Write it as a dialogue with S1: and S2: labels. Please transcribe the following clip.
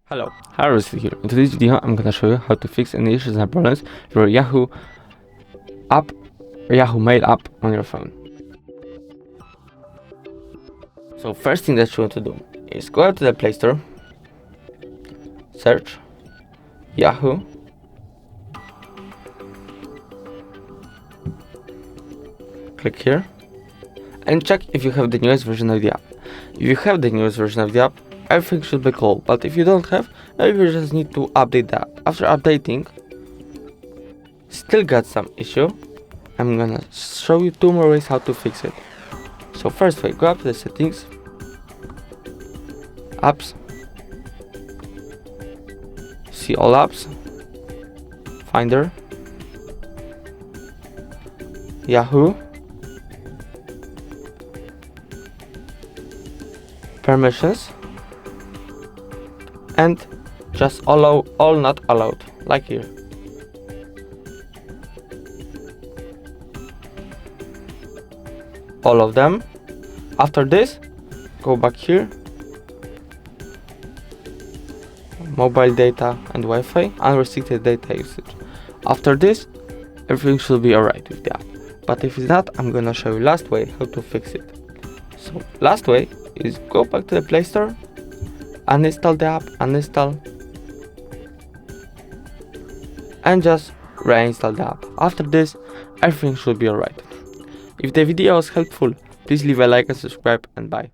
S1: Hello, Harris here. In today's video, I'm gonna show you how to fix any issues and problems with your Yahoo app or Yahoo Mail app on your phone. So first thing that you want to do is go out to the Play Store, search Yahoo, click here, and check if you have the newest version of the app. If you have the newest version of the app, everything should be cool, but if you don't have, maybe you just need to update the app. After updating, still got some issue, I'm gonna show you two more ways how to fix it. So first way, go up to the settings, apps, see all apps, Finder, Yahoo, permissions, and just allow all not allowed, like here. All of them. After this, go back here, mobile data and Wi-Fi, unrestricted data usage. After this, everything should be alright with the app. But if it's not, I'm gonna show you last way how to fix it. So last way is go back to the Play Store, uninstall the app, uninstall, and just reinstall the app. After this, everything should be alright. If the video was helpful, please leave a like and subscribe, and bye.